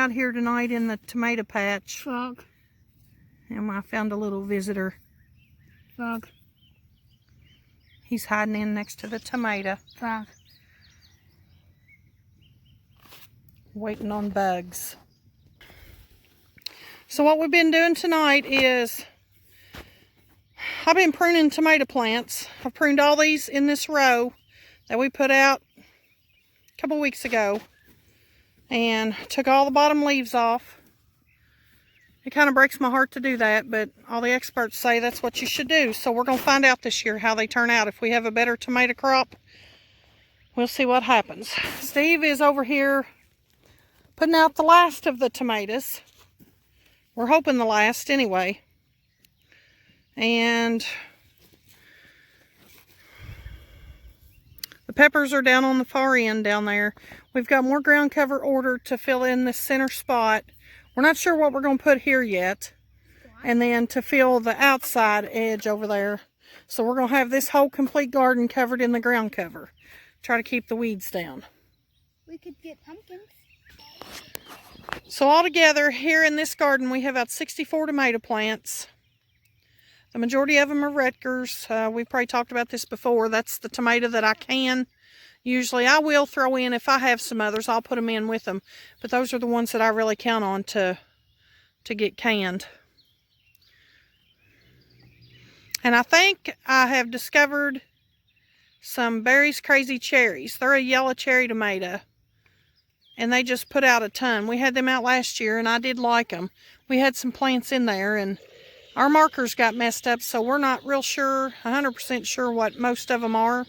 out here tonight in the tomato patch. Frog. And I found a little visitor. Frog. He's hiding in next to the tomato. Frog. Waiting on bugs. So what we've been doing tonight is I've been pruning tomato plants. I've pruned all these in this row that we put out a couple weeks ago and took all the bottom leaves off. It kind of breaks my heart to do that, but all the experts say that's what you should do. So we're going to find out this year how they turn out. If we have a better tomato crop, we'll see what happens. Steve is over here putting out the last of the tomatoes. We're hoping the last anyway. And the peppers are down on the far end down there. We've got more ground cover ordered to fill in this center spot. We're not sure what we're going to put here yet. And then to fill the outside edge over there. So we're going to have this whole complete garden covered in the ground cover. Try to keep the weeds down. We could get pumpkins. So altogether, here in this garden, we have about 64 tomato plants. The majority of them are Rutgers. We've probably talked about this before. That's the tomato that I can. Usually I will throw in, if I have some others, I'll put them in with them. But those are the ones that I really count on to get canned. And I think I have discovered some Berry's Crazy Cherries. They're a yellow cherry tomato. And they just put out a ton. We had them out last year and I did like them. We had some plants in there and our markers got messed up, so we're not real sure, 100% sure what most of them are.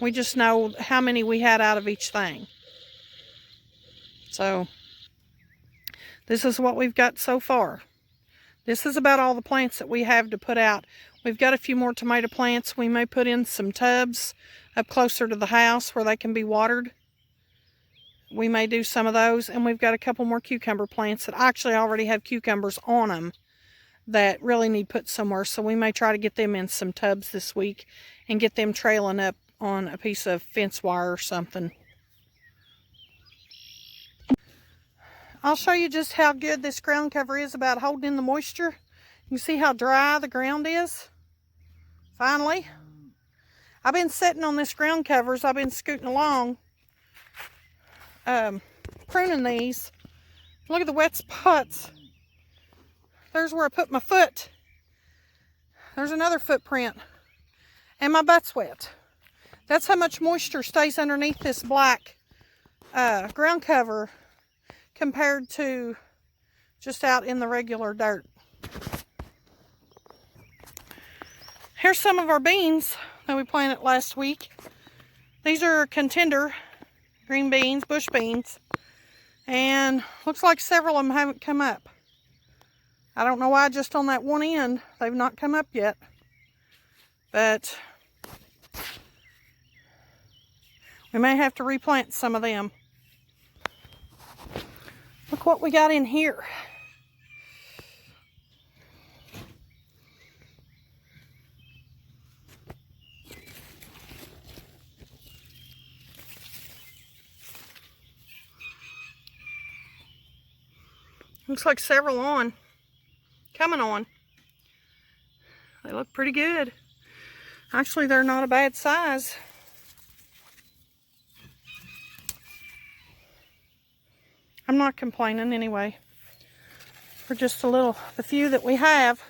We just know how many we had out of each thing. So, this is what we've got so far. This is about all the plants that we have to put out. We've got a few more tomato plants. We may put in some tubs up closer to the house where they can be watered. We may do some of those. And we've got a couple more cucumber plants that actually already have cucumbers on them that really need put somewhere. So we may try to get them in some tubs this week and get them trailing up on a piece of fence wire or something. I'll show you just how good this ground cover is about holding in the moisture. You can see how dry the ground is. Finally. I've been sitting on this ground cover as I've been scooting along, pruning these. Look at the wet spots. There's where I put my foot. There's another footprint. And my butt's wet. That's how much moisture stays underneath this black ground cover compared to just out in the regular dirt. Here's some of our beans that we planted last week. These are contender green beans, bush beans. And looks like several of them haven't come up. I don't know why just on that one end they've not come up yet. But we may have to replant some of them. Look what we got in here. Looks like several coming on. They look pretty good. Actually, they're not a bad size. I'm not complaining anyway. For just the few that we have.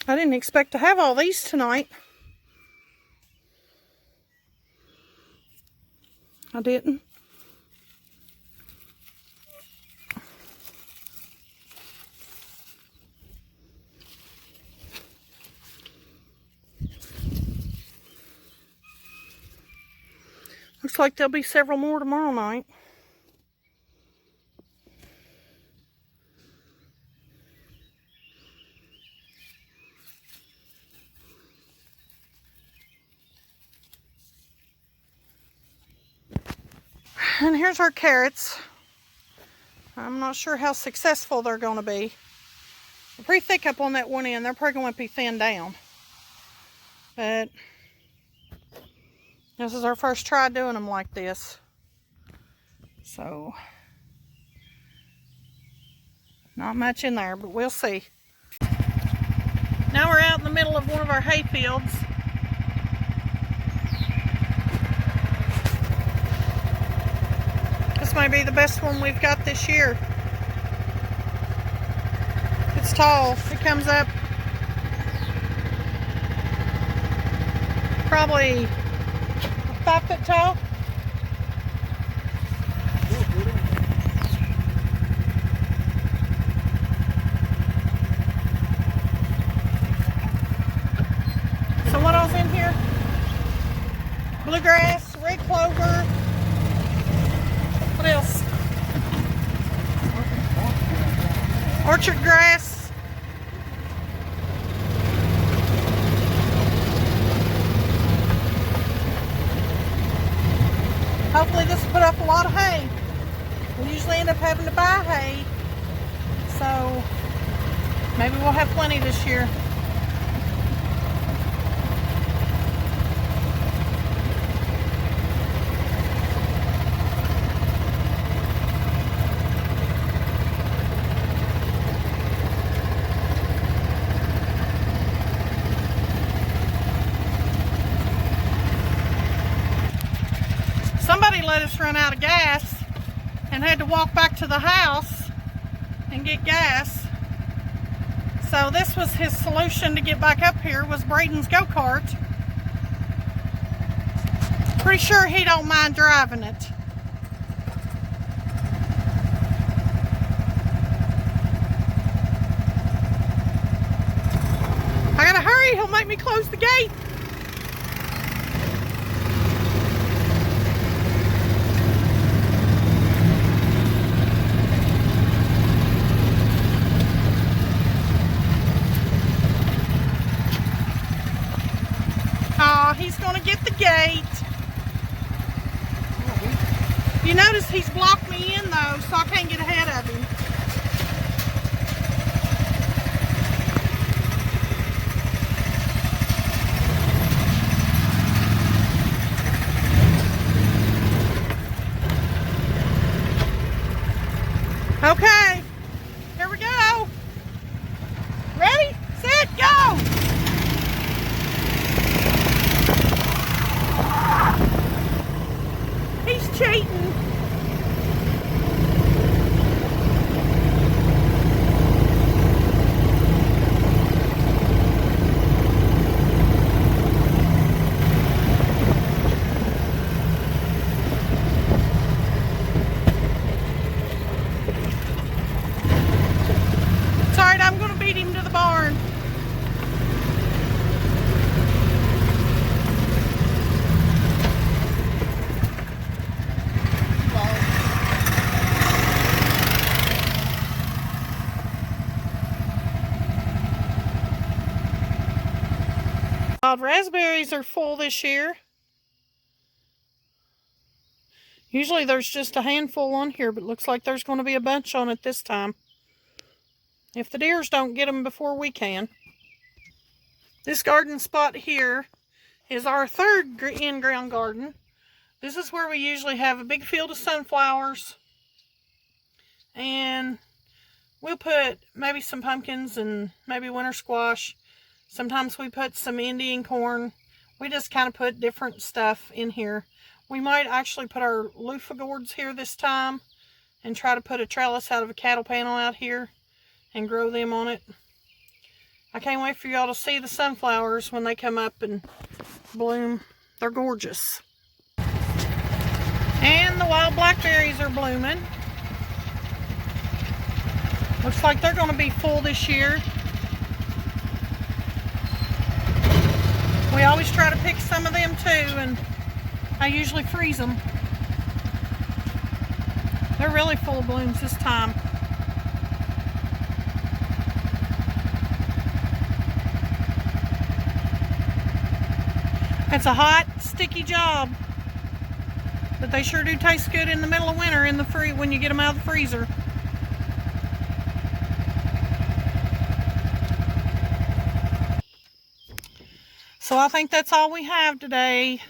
I didn't expect to have all these tonight. I didn't. Looks like there'll be several more tomorrow night. And here's our carrots. I'm not sure how successful they're going to be. They're pretty thick up on that one end. They're probably going to be thinned down. But this is our first try doing them like this. So, not much in there, but we'll see. Now we're out in the middle of one of our hay fields. This may be the best one we've got this year. It's tall. It comes up probably 5 foot tall. So what else in here? Bluegrass, red clover. What else? Orchard grass. Hopefully this will put up a lot of hay. We usually end up having to buy hay. So maybe we'll have plenty this year. Somebody let us run out of gas and had to walk back to the house and get gas. So this was his solution to get back up here, was Braden's go-kart. Pretty sure he don't mind driving it. I gotta hurry, he'll make me close the gate. He's going to get the gate. You notice he's blocked me in though, so I can't get ahead of him. Okay, here we go. Ready, set, go! He's cheating. It's all right, I'm going to beat him to the barn. Wild raspberries are full this year. Usually there's just a handful on here, but looks like there's going to be a bunch on it this time. If the deers don't get them before we can. This garden spot here is our third in-ground garden. This is where we usually have a big field of sunflowers. And we'll put maybe some pumpkins and maybe winter squash. Sometimes we put some Indian corn. We just kind of put different stuff in here. We might actually put our loofah gourds here this time and try to put a trellis out of a cattle panel out here and grow them on it. I can't wait for y'all to see the sunflowers when they come up and bloom. They're gorgeous. And the wild blackberries are blooming. Looks like they're going to be full this year. We always try to pick some of them too, and I usually freeze them. They're really full of blooms this time. It's a hot, sticky job. But they sure do taste good in the middle of winter in the when you get them out of the freezer. So I think that's all we have today.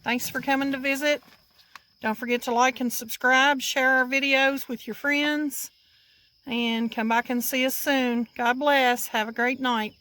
Thanks for coming to visit. Don't forget to like and subscribe, share our videos with your friends, and come back and see us soon. God bless. Have a great night.